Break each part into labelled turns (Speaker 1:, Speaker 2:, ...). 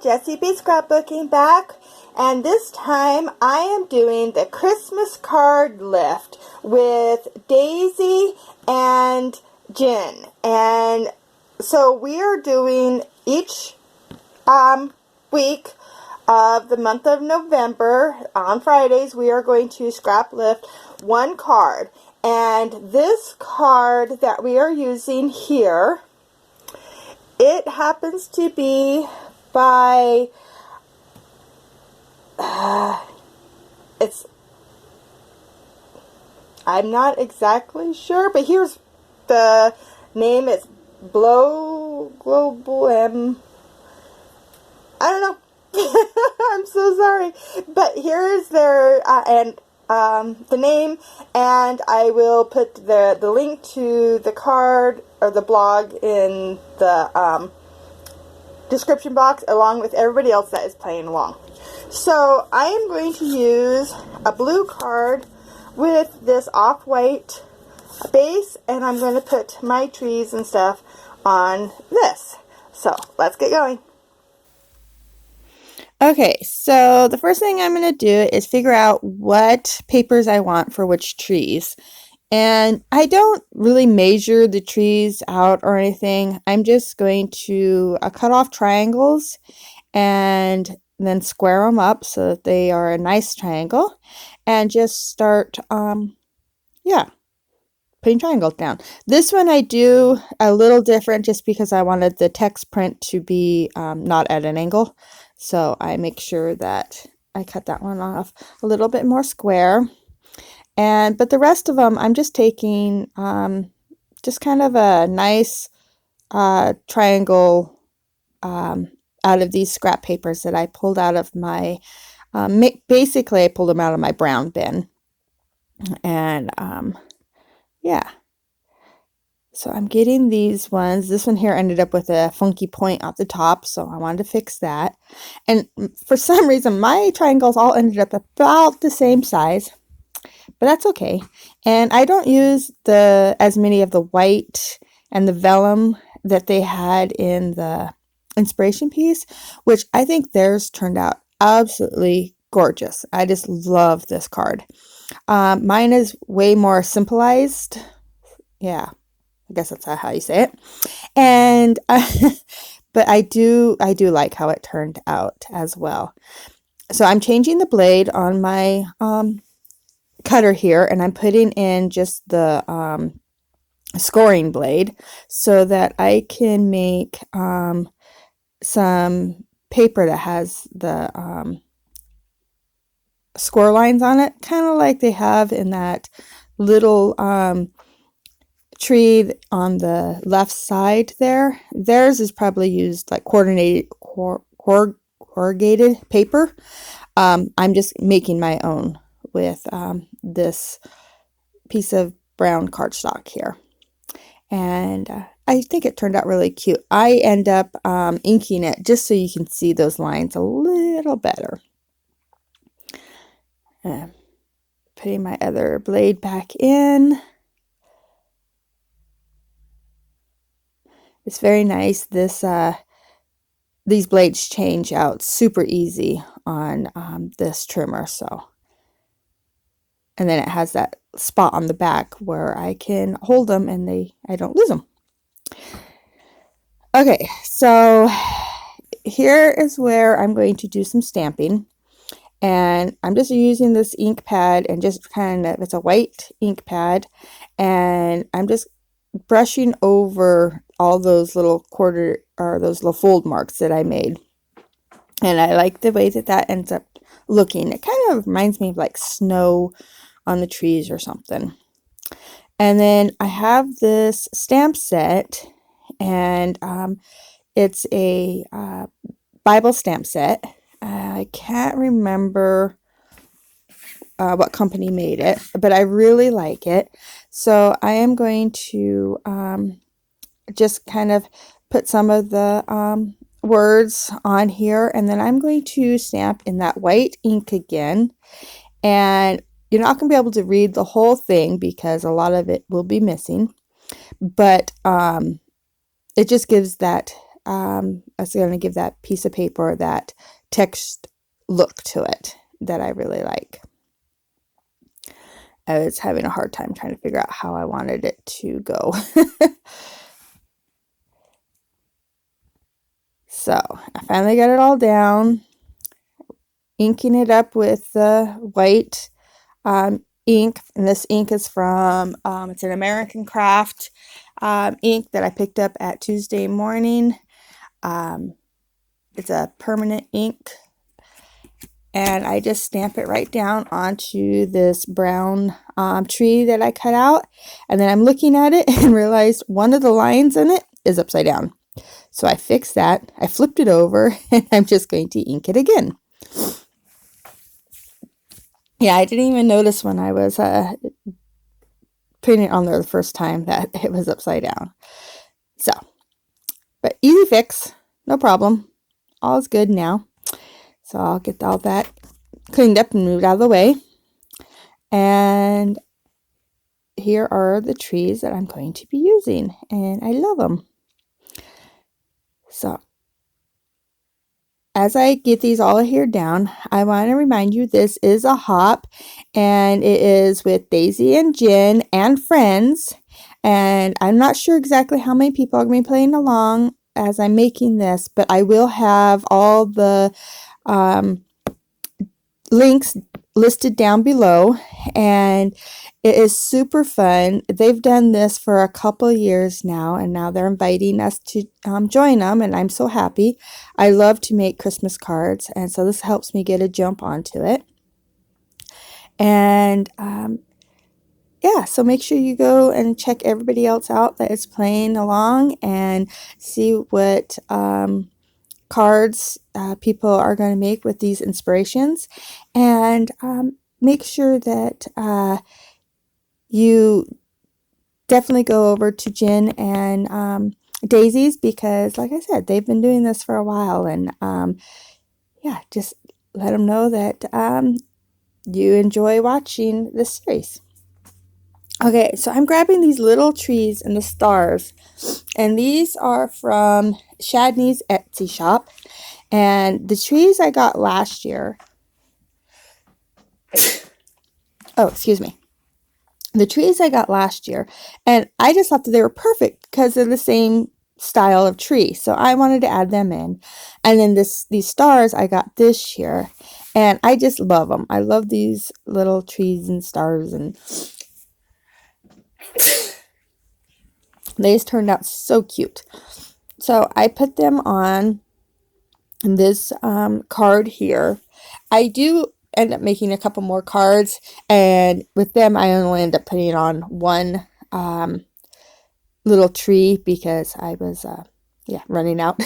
Speaker 1: Jessie be Scrapbooking back, and this time I am doing the Christmas card lift with Daisy and Jen. And so we are doing each week of the month of November. On Fridays we are going to scrap lift one card, and this card that we are using here, it happens to be by I'm not exactly sure, but here's the name. It's BloGbloM. I don't know. I'm so sorry, but here is their the name, and I will put the link to the card or the blog in the description box, along with everybody else that is playing along. So I am going to use a blue card with this off-white base, and I'm going to put my trees and stuff on this. So let's get going. Okay, so the first thing I'm going to do is figure out what papers I want for which trees. And I don't really measure the trees out or anything. I'm just going to cut off triangles and then square them up so that they are a nice triangle, and just start putting triangles down. This one I do a little different just because I wanted the text print to be not at an angle. So I make sure that I cut that one off a little bit more square. But the rest of them, I'm just taking just kind of a nice triangle out of these scrap papers that I pulled out of my, basically I pulled them out of my brown bin. And yeah. So I'm getting these ones. This one here ended up with a funky point at the top, so I wanted to fix that. And for some reason, my triangles all ended up about the same size, but that's okay. And I don't use as many of the white and the vellum that they had in the inspiration piece, which I think theirs turned out absolutely gorgeous. I just love this card. Mine is way more simplified. Yeah. I guess that's how you say it. And but I do like how it turned out as well. So I'm changing the blade on my cutter here, and I'm putting in just the scoring blade so that I can make some paper that has the score lines on it, kind of like they have in that little tree on the left side there. Theirs is probably used like corrugated paper. I'm just making my own with this piece of brown cardstock here, and I think it turned out really cute. I end up inking it just so you can see those lines a little better. Putting my other blade back in. It's very nice. These blades change out super easy on this trimmer. And then it has that spot on the back where I can hold them and I don't lose them. Okay, so here is where I'm going to do some stamping. And I'm just using this ink pad, and just it's a white ink pad, and I'm just brushing over all those little those little fold marks that I made. And I like the way that ends up looking. It kind of reminds me of like snow on the trees or something. And then I have this stamp set, and it's a Bible stamp set. I can't remember what company made it, but I really like it. So I am going to just kind of put some of the words on here, and then I'm going to stamp in that white ink again. And you're not going to be able to read the whole thing because a lot of it will be missing, but it just gives that I was going to give that piece of paper that text look to it that I really like. I was having a hard time trying to figure out how I wanted it to go. So I finally got it all down, inking it up with the white ink, and this ink is from, it's an American Craft ink that I picked up at Tuesday morning. It's a permanent ink, and I just stamp it right down onto this brown tree that I cut out, and then I'm looking at it and realized one of the lines in it is upside down. So I fixed that, I flipped it over, and I'm just going to ink it again. Yeah, I didn't even notice when I was putting it on there the first time that it was upside down. So, but easy fix, no problem. All's good now. So I'll get all that cleaned up and moved out of the way. And here are the trees that I'm going to be using, and I love them. So as I get these all here down, I want to remind you this is a hop, and it is with Daisy and Jen and friends. And I'm not sure exactly how many people are going to be playing along as I'm making this, but I will have all the links listed down below, and it is super fun. They've done this for a couple years now, and now they're inviting us to join them, and I'm so happy. I love to make Christmas cards, and so this helps me get a jump onto it. And yeah, so make sure you go and check everybody else out that is playing along and see what cards people are going to make with these inspirations, and make sure that you definitely go over to Jen and Daisies, because like I said, they've been doing this for a while, and yeah, just let them know that you enjoy watching this series. Okay, so I'm grabbing these little trees and the stars, and these are from Shadney's Etsy shop, and the trees I got last year, oh, excuse me, the trees I got last year, and I just thought that they were perfect because they're the same style of tree, so I wanted to add them in. And then these stars I got this year, and I just love them. I love these little trees and stars, and they just turned out so cute. So I put them on this card here. I do end up making a couple more cards, and with them I only end up putting on one little tree because I was running out.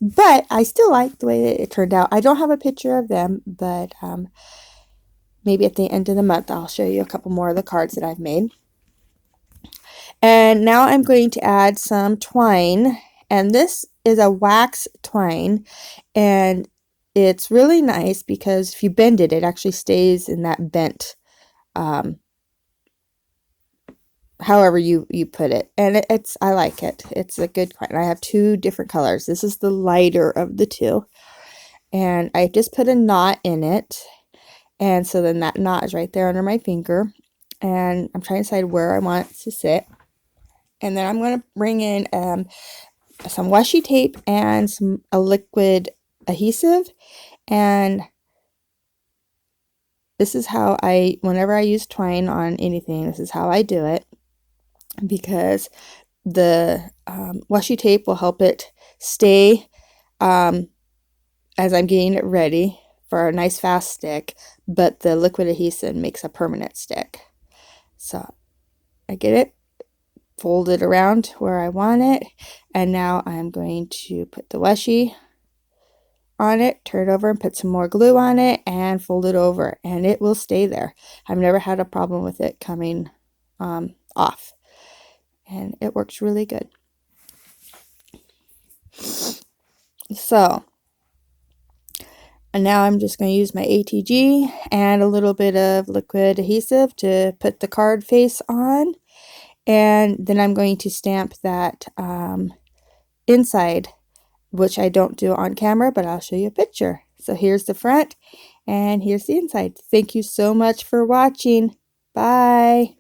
Speaker 1: But I still like the way that it turned out. I don't have a picture of them, but maybe at the end of the month I'll show you a couple more of the cards that I've made. And now I'm going to add some twine, and this is a wax twine, and it's really nice because if you bend it, it actually stays in that bent, however you put it, and I like it. It's a good twine. I have two different colors. This is the lighter of the two, and I just put a knot in it, and so then that knot is right there under my finger, and I'm trying to decide where I want it to sit. And then I'm going to bring in some washi tape and a liquid adhesive, and this is how whenever I use twine on anything, this is how I do it, because the washi tape will help it stay as I'm getting it ready for a nice fast stick, but the liquid adhesive makes a permanent stick. So I get it, fold it around where I want it, and now I'm going to put the washi on it, turn it over and put some more glue on it, and fold it over, and it will stay there. I've never had a problem with it coming off, and it works really good. So, and now I'm just going to use my ATG and a little bit of liquid adhesive to put the card face on, and then I'm going to stamp that inside which I don't do on camera, but I'll show you a picture. So here's the front and here's the inside. Thank you so much for watching. Bye.